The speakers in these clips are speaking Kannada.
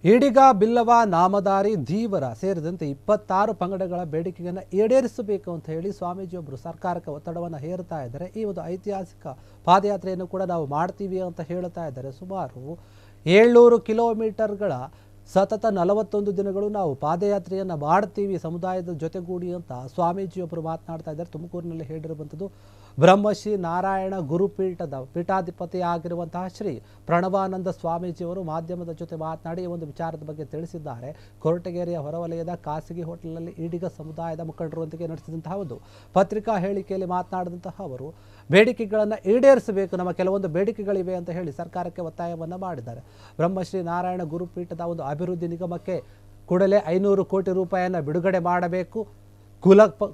ಈಡಿಗ ಬಿಲ್ಲವ ನಾಮಧಾರಿ ಧೀವರ ಸೇರಿದಂತೆ 26 ಪಂಗಡಗಳ ಬೇಡಿಕೆಯನ್ನು ಈಡೇರಿಸಬೇಕು ಅಂತ ಹೇಳಿ ಸ್ವಾಮೀಜಿಯೊಬ್ಬರು ಸರ್ಕಾರಕ್ಕೆ ಒತ್ತಡವನ್ನು ಹೇರ್ತಾ ಇದ್ದಾರೆ. ಈ ಒಂದು ಐತಿಹಾಸಿಕ ಪಾದಯಾತ್ರೆಯನ್ನು ಕೂಡ ನಾವು ಮಾಡ್ತೀವಿ ಅಂತ ಹೇಳ್ತಾ ಇದ್ದಾರೆ. ಸುಮಾರು 700 ಕಿಲೋಮೀಟರ್ಗಳ ಸತತ 41 ದಿನಗಳು ನಾವು ಪಾದಯಾತ್ರೆಯನ್ನು ಮಾಡ್ತೀವಿ ಸಮುದಾಯದ ಜೊತೆಗೂಡಿ ಅಂತ ಸ್ವಾಮೀಜಿಯೊಬ್ಬರು ಮಾತನಾಡ್ತಾ ಇದ್ದಾರೆ. ತುಮಕೂರಿನಲ್ಲಿ ಹೇಳಿರುವಂಥದ್ದು ಬ್ರಹ್ಮಶ್ರೀ ನಾರಾಯಣ ಗುರುಪೀಠದ ಪೀಠಾಧಿಪತಿ ಆಗಿರುವಂತಹ ಶ್ರೀ ಪ್ರಣವಾನಂದ ಸ್ವಾಮೀಜಿಯವರು ಮಾಧ್ಯಮದ ಜೊತೆ ಮಾತನಾಡಿ ಈ ಒಂದು ವಿಚಾರದ ಬಗ್ಗೆ ತಿಳಿಸಿದ್ದಾರೆ. ಕೊರಟಗೆರೆಯ ಹೊರವಲಯದ ಖಾಸಗಿ ಹೋಟೆಲ್ನಲ್ಲಿ ಈಡಿಗ ಸಮುದಾಯದ ಮುಖಂಡರೊಂದಿಗೆ ನಡೆಸಿದಂತಹ ಒಂದು ಪತ್ರಿಕಾ ಹೇಳಿಕೆಯಲ್ಲಿ ಮಾತನಾಡಿದಂತಹ ಅವರು ಬೇಡಿಕೆಗಳನ್ನು ಈಡೇರಿಸಬೇಕು, ನಮ್ಮ ಕೆಲವೊಂದು ಬೇಡಿಕೆಗಳಿವೆ ಅಂತ ಹೇಳಿ ಸರ್ಕಾರಕ್ಕೆ ಒತ್ತಾಯವನ್ನು ಮಾಡಿದ್ದಾರೆ. ಬ್ರಹ್ಮಶ್ರೀ ನಾರಾಯಣ ಗುರುಪೀಠದ ಒಂದು ಅಭಿವೃದ್ಧಿ ನಿಗಮಕ್ಕೆ ಕೂಡಲೇ 500 ಕೋಟಿ ರೂಪಾಯಿಯನ್ನು ಬಿಡುಗಡೆ ಮಾಡಬೇಕು.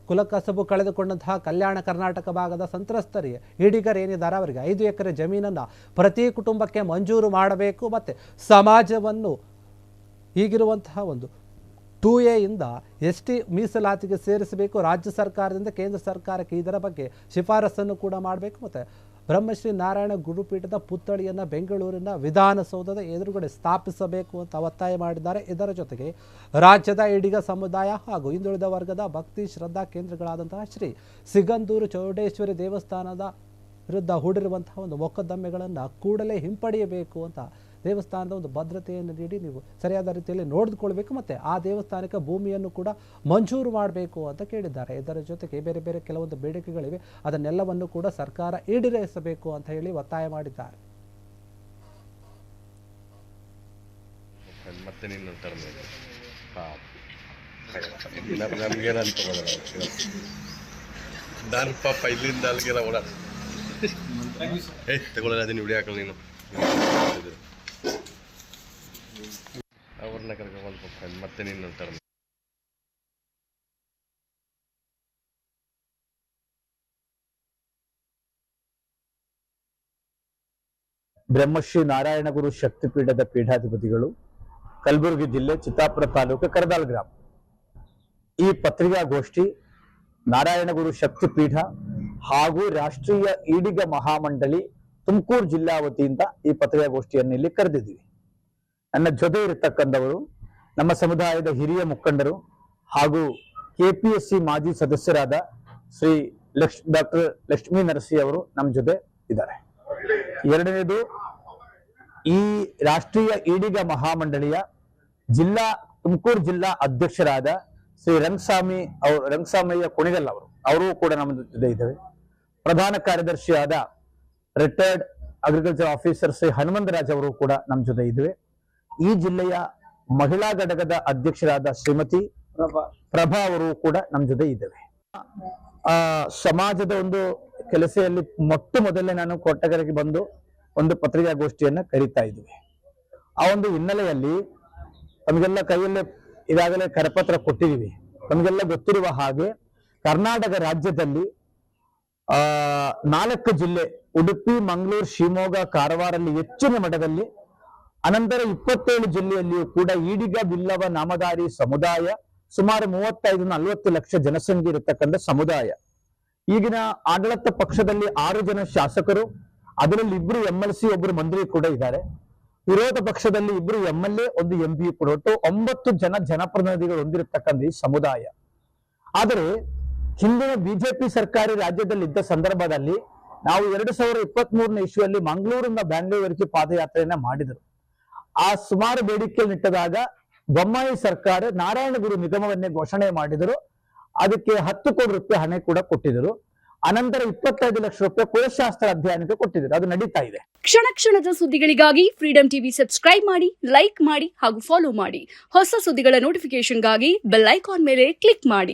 ಕುಲಕಸಬು ಕಳೆದುಕೊಂಡಂತಹ ಕಲ್ಯಾಣ ಕರ್ನಾಟಕ ಭಾಗದ ಸಂತ್ರಸ್ತರಿಗೆ ಈಡಿಗರು ಏನಿದ್ದಾರೆ ಅವರಿಗೆ 5 ಎಕರೆ ಜಮೀನನ್ನು ಪ್ರತಿ ಕುಟುಂಬಕ್ಕೆ ಮಂಜೂರು ಮಾಡಬೇಕು. ಮತ್ತು ಸಮಾಜವನ್ನು ಈಗಿರುವಂತಹ ಒಂದು 2A ಇಂದ ST ಮೀಸಲಾತಿಗೆ ಸೇರಿಸಬೇಕು. ರಾಜ್ಯ ಸರ್ಕಾರದಿಂದ ಕೇಂದ್ರ ಸರ್ಕಾರಕ್ಕೆ ಇದರ ಬಗ್ಗೆ ಶಿಫಾರಸನ್ನು ಕೂಡ ಮಾಡಬೇಕು. ಮತ್ತು ಬ್ರಹ್ಮಶ್ರೀ ನಾರಾಯಣ ಗುರುಪೀಠದ ಪುತ್ಥಳಿಯನ್ನು ಬೆಂಗಳೂರಿನ ವಿಧಾನಸೌಧದ ಎದುರುಗಡೆ ಸ್ಥಾಪಿಸಬೇಕು ಅಂತ ಒತ್ತಾಯ ಮಾಡಿದ್ದಾರೆ. ಇದರ ಜೊತೆಗೆ ರಾಜ್ಯದ ಈಡಿಗ ಸಮುದಾಯ ಹಾಗೂ ಹಿಂದುಳಿದ ವರ್ಗದ ಭಕ್ತಿ ಶ್ರದ್ಧಾ ಕೇಂದ್ರಗಳಾದಂತಹ ಶ್ರೀ ಸಿಗಂದೂರು ಚೌಡೇಶ್ವರಿ ದೇವಸ್ಥಾನದ ವಿರುದ್ಧ ಹೂಡಿರುವಂತಹ ಒಂದು ಮೊಕದ್ದಮೆಗಳನ್ನು ಕೂಡಲೇ ಹಿಂಪಡೆಯಬೇಕು ಅಂತ ದೇವಸ್ಥಾನದ ಒಂದು ಭದ್ರತೆಯನ್ನು ನೀಡಿ ನೀವು ಸರಿಯಾದ ರೀತಿಯಲ್ಲಿ ನೋಡಿಕೊಳ್ಳಬೇಕು ಮತ್ತು ಆ ದೇವಸ್ಥಾನಕ್ಕೆ ಭೂಮಿಯನ್ನು ಕೂಡ ಮಂಜೂರು ಮಾಡಬೇಕು ಅಂತ ಕೇಳಿದ್ದಾರೆ. ಇದರ ಜೊತೆಗೆ ಬೇರೆ ಬೇರೆ ಕೆಲವೊಂದು ಬೇಡಿಕೆಗಳಿವೆ, ಅದನ್ನೆಲ್ಲವನ್ನು ಕೂಡ ಸರ್ಕಾರ ಈಡೇರಿಸಬೇಕು ಅಂತ ಹೇಳಿ ಒತ್ತಾಯ ಮಾಡಿದ್ದಾರೆ. ನಾನು ಪಾಪ ಇಲ್ಲಿಂದ ಅಲ್ಲಿಗೆಲ್ಲ ಓಡಾಡ ತಗೊಳ್ಳೋದು ವಿಡಿಯೋ ಹಾಕಲ್ಲ ನೀನು ಅವ್ರನ್ನ ಕರ್ಕೊಂಡು ಪಾಪ ಮತ್ತೆ ನೀನು ಅಂತಾರೆ. ಬ್ರಹ್ಮಶ್ರೀ ನಾರಾಯಣ ಗುರು ಶಕ್ತಿಪೀಠದ ಪೀಠಾಧಿಪತಿಗಳು, ಕಲಬುರಗಿ ಜಿಲ್ಲೆ ಚಿತ್ತಾಪುರ ತಾಲೂಕು ಕರದಾಳ್ ಗ್ರಾಮ. ಈ ಪತ್ರಿಕಾಗೋಷ್ಠಿ ನಾರಾಯಣ ಗುರು ಶಕ್ತಿಪೀಠ ಹಾಗೂ ರಾಷ್ಟ್ರೀಯ ಈಡಿಗ ಮಹಾಮಂಡಳಿ ತುಮಕೂರು ಜಿಲ್ಲಾ ವತಿಯಿಂದ ಈ ಪತ್ರಿಕಾಗೋಷ್ಠಿಯನ್ನು ಇಲ್ಲಿ ಕರೆದಿದ್ದೀವಿ. ನನ್ನ ಜೊತೆ ಇರತಕ್ಕಂಥವರು ನಮ್ಮ ಸಮುದಾಯದ ಹಿರಿಯ ಮುಖಂಡರು ಹಾಗೂ KPSC ಮಾಜಿ ಸದಸ್ಯರಾದ ಶ್ರೀ ಡಾಕ್ಟರ್ ಲಕ್ಷ್ಮೀ ನರಸಿ ಅವರು ನಮ್ಮ ಜೊತೆ ಇದ್ದಾರೆ. ಎರಡನೇದು, ಈ ರಾಷ್ಟ್ರೀಯ ಈಡಿಗ ಮಹಾಮಂಡಳಿಯ ತುಮಕೂರು ಜಿಲ್ಲಾ ಅಧ್ಯಕ್ಷರಾದ ಶ್ರೀ ರಂಗಸ್ವಾಮಯ್ಯ ಕುಣಿಗಲ್ ಅವರು ಕೂಡ ನಮ್ಮ ಜೊತೆ ಇದ್ದಾರೆ. ಪ್ರಧಾನ ಕಾರ್ಯದರ್ಶಿಯಾದ retired agriculture officer Shri Hanumantharaj ಅವರು ಕೂಡ ನಮ್ಮ ಜೊತೆ ಇದ್ದೇವೆ. ಈ ಜಿಲ್ಲೆಯ ಮಹಿಳಾ ಘಟಕದ ಅಧ್ಯಕ್ಷರಾದ ಶ್ರೀಮತಿ ಪ್ರಭಾ ಅವರು ಕೂಡ ನಮ್ಮ ಜೊತೆ ಇದ್ದೇವೆ. ಸಮಾಜದ ಒಂದು ಕೆಲಸದಲ್ಲಿ ಮೊದಲೇ ನಾನು ಕೊರಟಗೆರೆಗೆ ಬಂದು ಒಂದು ಪತ್ರಿಕಾಗೋಷ್ಠಿಯನ್ನ ಕರೀತಾ ಇದ್ದೀವಿ. ಆ ಒಂದು ಹಿನ್ನೆಲೆಯಲ್ಲಿ ತಮಗೆಲ್ಲ ಕೈಯಲ್ಲೇ ಈಗಾಗಲೇ ಕರಪತ್ರ ಕೊಟ್ಟಿದ್ದೀವಿ. ತಮಗೆಲ್ಲ ಗೊತ್ತಿರುವ ಹಾಗೆ ಕರ್ನಾಟಕ ರಾಜ್ಯದಲ್ಲಿ 4 ಜಿಲ್ಲೆ ಉಡುಪಿ, ಮಂಗಳೂರು, ಶಿವಮೊಗ್ಗ, ಕಾರವಾರಲ್ಲಿ ಹೆಚ್ಚಿನ ಮಟ್ಟದಲ್ಲಿ, ಅನಂತರ 27 ಜಿಲ್ಲೆಯಲ್ಲಿಯೂ ಕೂಡ ಈಡಿಗ ಬಿಲ್ಲವ ನಾಮಧಾರಿ ಸಮುದಾಯ ಸುಮಾರು 35-40 ಲಕ್ಷ ಜನಸಂಖ್ಯೆ ಇರತಕ್ಕಂಥ ಸಮುದಾಯ. ಈಗಿನ ಆಡಳಿತ ಪಕ್ಷದಲ್ಲಿ 6 ಜನ ಶಾಸಕರು, ಅದರಲ್ಲಿ 2 MLC, 1 ಮಂತ್ರಿ ಕೂಡ ಇದ್ದಾರೆ. ವಿರೋಧ ಪಕ್ಷದಲ್ಲಿ 2 MLA, 1 MP ಕೂಡ, ಒಟ್ಟು 9 ಜನ ಜನಪ್ರತಿನಿಧಿಗಳು ಹೊಂದಿರತಕ್ಕಂಥ ಈ ಸಮುದಾಯ. ಆದರೆ ಹಿಂದಿನ ಬಿಜೆಪಿ ಸರ್ಕಾರಿ ರಾಜ್ಯದಲ್ಲಿ ಇದ್ದ ಸಂದರ್ಭದಲ್ಲಿ ನಾವು 2023ನೇ ಇಸ್ವಿಯಲ್ಲಿ ಮಂಗಳೂರಿನ ಬ್ಯಾಂಗ್ಳೂರಿಗೆ ಪಾದಯಾತ್ರೆಯನ್ನ ಮಾಡಿದರು. ಆ ಸುಮಾರು ಬೇಡಿಕೆಯನ್ನಿಟ್ಟದಾಗ ಬೊಮ್ಮಾಯಿ ಸರ್ಕಾರ ನಾರಾಯಣ ಗುರು ನಿಗಮವನ್ನೇ ಘೋಷಣೆ ಮಾಡಿದರು. ಅದಕ್ಕೆ 10 ಕೋಟಿ ರೂಪಾಯಿ ಹಣ ಕೂಡ ಕೊಟ್ಟಿದ್ದರು. ಅನಂತರ 25 ಲಕ್ಷ ರೂಪಾಯಿ ಕುಲಶಾಸ್ತ್ರ ಅಧ್ಯಯನಕ್ಕೆ ಕೊಟ್ಟಿದ್ದರು. ಅದು ನಡೀತಾ ಇದೆ. ಕ್ಷಣ ಕ್ಷಣದ ಸುದ್ದಿಗಳಿಗಾಗಿ ಫ್ರೀಡಂ ಟಿವಿ ಸಬ್ಸ್ಕ್ರೈಬ್ ಮಾಡಿ, ಲೈಕ್ ಮಾಡಿ ಹಾಗೂ ಫಾಲೋ ಮಾಡಿ. ಹೊಸ ಸುದ್ದಿಗಳ ನೋಟಿಫಿಕೇಶನ್ಗಾಗಿ ಬೆಲ್ ಐಕಾನ್ ಮೇಲೆ ಕ್ಲಿಕ್ ಮಾಡಿ.